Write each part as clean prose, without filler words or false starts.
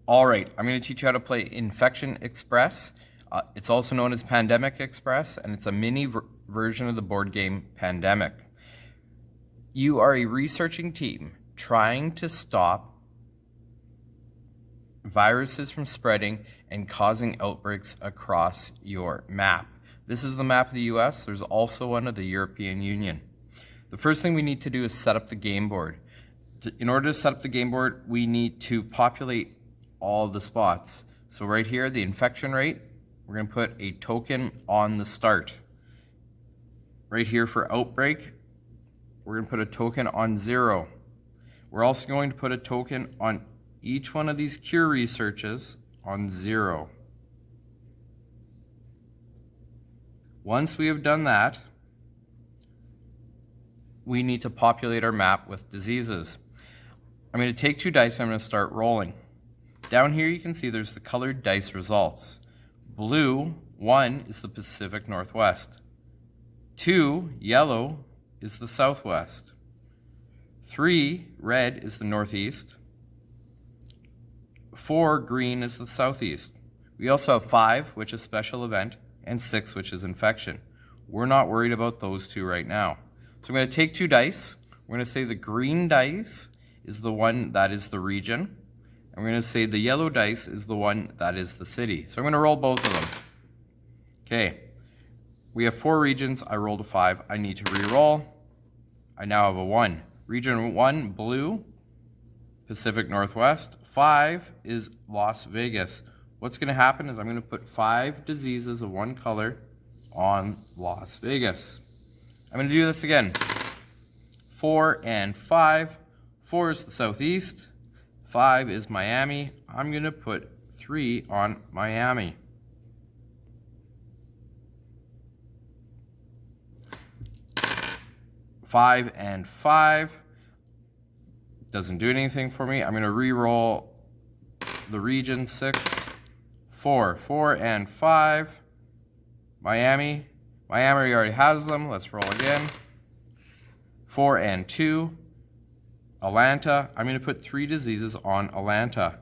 All right, I'm going to teach you how to play Infection Express. It's also known as Pandemic Express, and it's a mini version of the board game Pandemic. You are a researching team trying to stop viruses from spreading and causing outbreaks across your map. This is the map of the US. There's also one of the European Union. The first thing we need to do is set up the game board. In order to set up the game board, we need to populate all the spots. So right here, the infection rate, we're going to put a token on the start. Right here for outbreak, we're going to put a token on 0. We're also going to put a token on each one of these cure researches on 0. Once we have done that, we need to populate our map with diseases. I'm going to take 2 dice and I'm going to start rolling. Down here you can see there's the colored dice results. Blue, 1, is the Pacific Northwest. 2, yellow, is the Southwest. 3, red, is the Northeast. 4, green, is the Southeast. We also have 5, which is special event, and 6, which is infection. We're not worried about those 2 right now. So I'm going to take 2 dice. We're going to say the green dice is the one that is the region. I'm going to say the yellow dice is the one that is the city. So I'm going to roll both of them. Okay. We have 4 regions. I rolled a 5. I need to re-roll. I now have a 1. Region 1, blue, Pacific Northwest. 5 is Las Vegas. What's going to happen is I'm going to put 5 diseases of one color on Las Vegas. I'm going to do this again. 4 and 5. 4 is the Southeast. 5 is Miami. I'm going to put 3 on Miami. Five and 5 doesn't do anything for me. I'm going to re-roll the region. 6, 4, 4 and 5. Miami. Miami already has them. Let's roll again. 4 and 2. Atlanta. I'm going to put 3 diseases on Atlanta.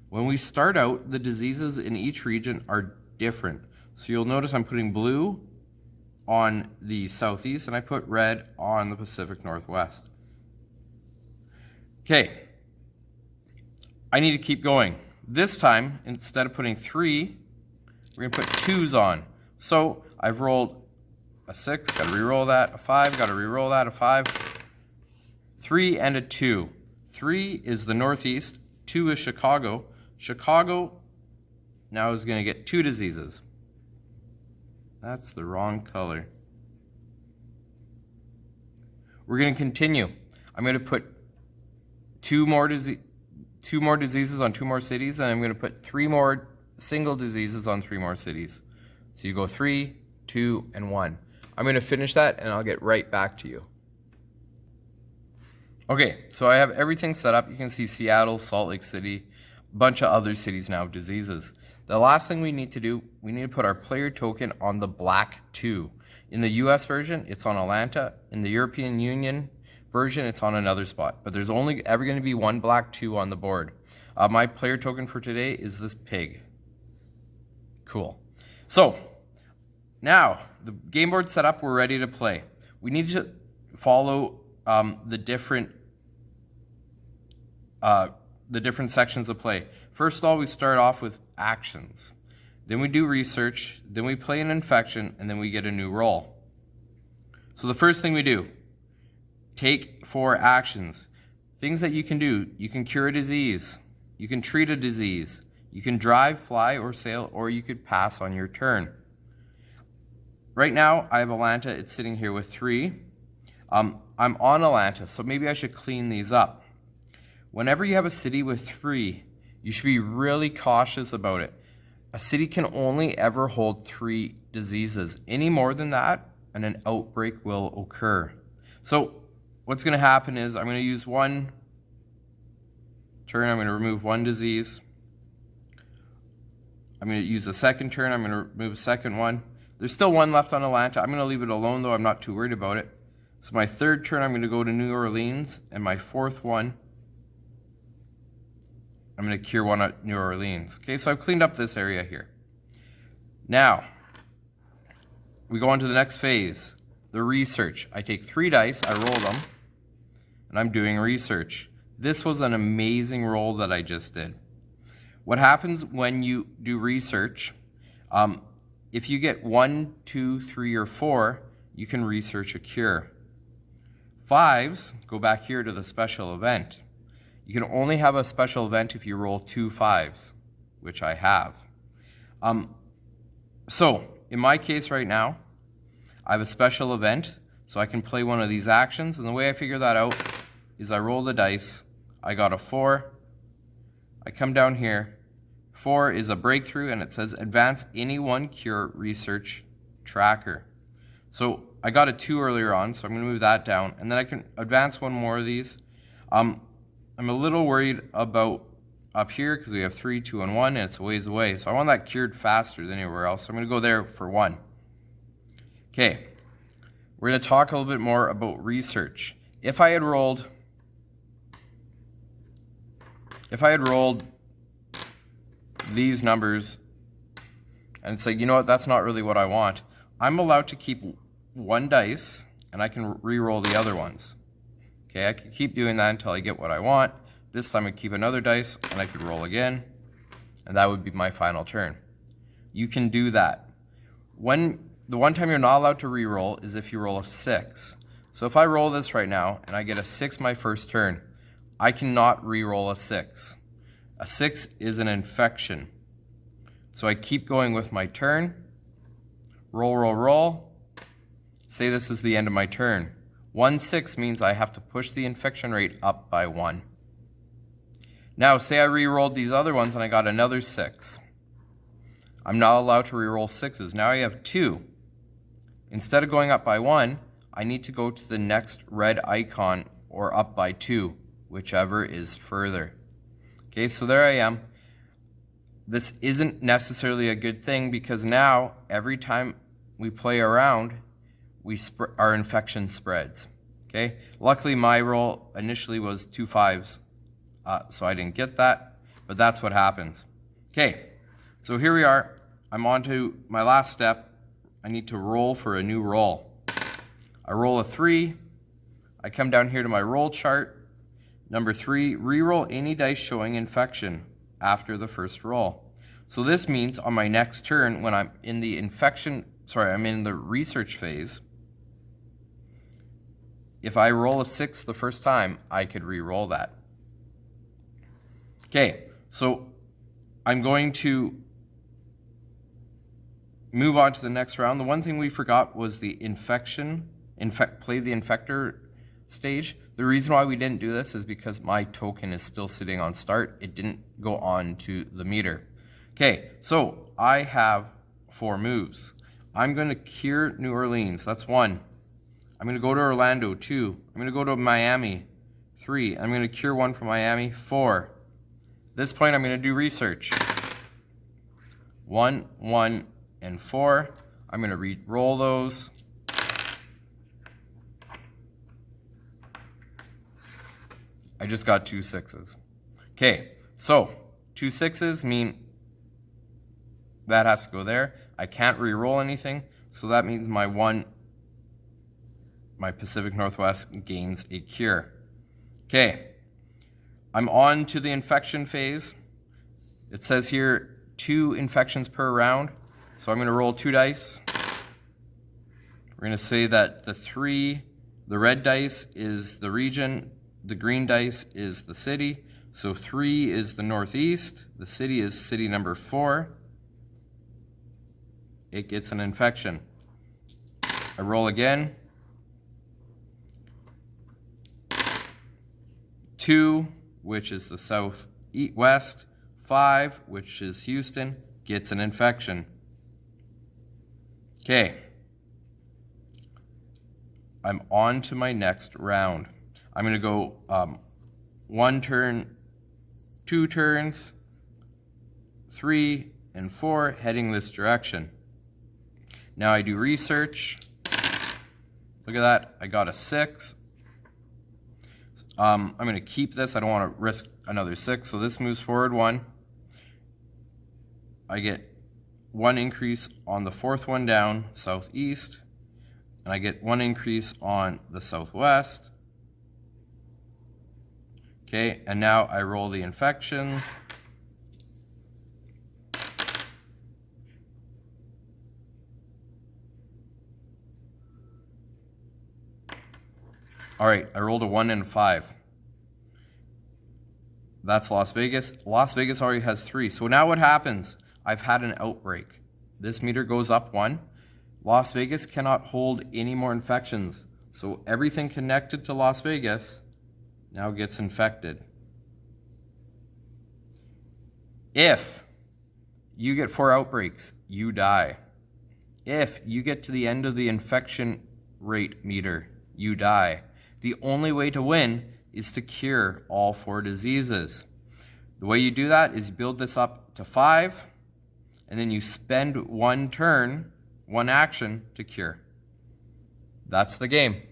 When we start out, the diseases in each region are different. So you'll notice I'm putting blue on the Southeast and I put red on the Pacific Northwest. Okay. I need to keep going. This time, instead of putting 3, we're going to put 2s on. So I've rolled a 6, got to re-roll that, a 5, got to re-roll that, a 5. 3 and a 2. 3 is the Northeast, 2 is Chicago. Chicago now is going to get 2 diseases. That's the wrong color. We're going to continue. I'm going to put 2 more diseases on 2 more cities, and I'm going to put 3 more single diseases on 3 more cities. So you go 3, 2, and 1. I'm going to finish that, and I'll get right back to you. Okay, so I have everything set up. You can see Seattle, Salt Lake City, a bunch of other cities now have diseases. The last thing we need to do, we need to put our player token on the black 2. In the US version, it's on Atlanta. In the European Union version, it's on another spot. But there's only ever going to be 1 black 2 on the board. My player token for today is this pig. Cool. So, now, the game board's set up, we're ready to play. We need to follow the different sections of play. First of all, we start off with actions. Then we do research, then we play an infection, and then we get a new roll. So the first thing we do, take 4 actions. Things that you can do. You can cure a disease. You can treat a disease. You can drive, fly, or sail, or you could pass on your turn. Right now, I have Atlanta. It's sitting here with 3. I'm on Atlanta, so maybe I should clean these up. Whenever you have a city with 3, you should be really cautious about it. A city can only ever hold 3 diseases. Any more than that, and an outbreak will occur. So what's going to happen is I'm going to use 1 turn. I'm going to remove 1 disease. I'm going to use a second turn. I'm going to remove a second one. There's still 1 left on Atlanta. I'm going to leave it alone, though. I'm not too worried about it. So my third turn, I'm going to go to New Orleans, and my fourth one, I'm going to cure one at New Orleans. Okay, so I've cleaned up this area here. Now, we go on to the next phase, the research. I take 3 dice, I roll them, and I'm doing research. This was an amazing roll that I just did. What happens when you do research, if you get 1, 2, 3, or 4, you can research a cure. 5s, go back here to the special event. You can only have a special event if you roll 2 5s, which I have. So, in my case right now, I have a special event, so I can play one of these actions, and the way I figure that out is I roll the dice, I got a 4, I come down here, 4 is a breakthrough, and it says advance any one cure research tracker. So I got a 2 earlier on, so I'm going to move that down, and then I can advance one more of these. I'm a little worried about up here because we have 3, 2, and 1, and it's a ways away. So I want that cured faster than anywhere else. So I'm going to go there for 1. Okay, we're going to talk a little bit more about research. If I had rolled these numbers and say, you know what, that's not really what I want, I'm allowed to keep 1 dice and I can re-roll the other ones. Okay, I can keep doing that until I get what I want. This time I keep another dice and I could roll again, and that would be my final turn. You can do that. The one time you're not allowed to re-roll is if you roll a 6. So if I roll this right now and I get a 6 my first turn, I cannot re-roll a 6. A 6 is an infection. So I keep going with my turn, roll, roll, roll. Say this is the end of my turn. 1 6 means I have to push the infection rate up by 1. Now, say I re-rolled these other ones and I got another 6. I'm not allowed to re-roll 6s. Now I have 2. Instead of going up by 1, I need to go to the next red icon or up by 2, whichever is further. Okay, so there I am. This isn't necessarily a good thing because now every time we play around, our infection spreads. Okay, luckily my roll initially was 2 5s, so I didn't get that, but that's what happens. Okay, so here we are. I'm on to my last step. I need to roll for a new roll. I roll a 3. I come down here to my roll chart. Number 3, re-roll any dice showing infection after the first roll. So this means on my next turn, when I'm in the I'm in the research phase, if I roll a 6 the first time, I could re-roll that. Okay, so I'm going to move on to the next round. The one thing we forgot was the play the infector stage. The reason why we didn't do this is because my token is still sitting on start. It didn't go on to the meter. Okay, so I have 4 moves. I'm going to cure New Orleans. That's 1. I'm going to go to Orlando, 2. I'm going to go to Miami, 3. I'm going to cure 1 from Miami, 4. At this point, I'm going to do research. 1, 1, and 4. I'm going to re-roll those. I just got 2 6s. Okay, so 2 6s mean that has to go there. I can't re-roll anything, so that means my Pacific Northwest gains a cure. Okay, I'm on to the infection phase. It says here 2 infections per round, so I'm going to roll 2 dice. We're going to say that the red dice is the region, the green dice is the city. So 3 is the Northeast, the city is city number 4. It gets an infection. I roll again. 2, which is the southwest. 5, which is Houston, gets an infection. Okay. I'm on to my next round. I'm going to go 1 turn, 2 turns, 3, and 4, heading this direction. Now I do research. Look at that, I got a 6. I'm going to keep this. I don't want to risk another 6. So this moves forward 1. I get 1 increase on the 4th one down, southeast. And I get 1 increase on the southwest. Okay, and now I roll the infection. All right, I rolled a 1 and a 5. That's Las Vegas. Las Vegas already has 3. So now what happens? I've had an outbreak. This meter goes up 1. Las Vegas cannot hold any more infections. So everything connected to Las Vegas now gets infected. If you get 4 outbreaks, you die. If you get to the end of the infection rate meter, you die. The only way to win is to cure all 4 diseases. The way you do that is you build this up to 5, and then you spend 1 turn, 1 action to cure. That's the game.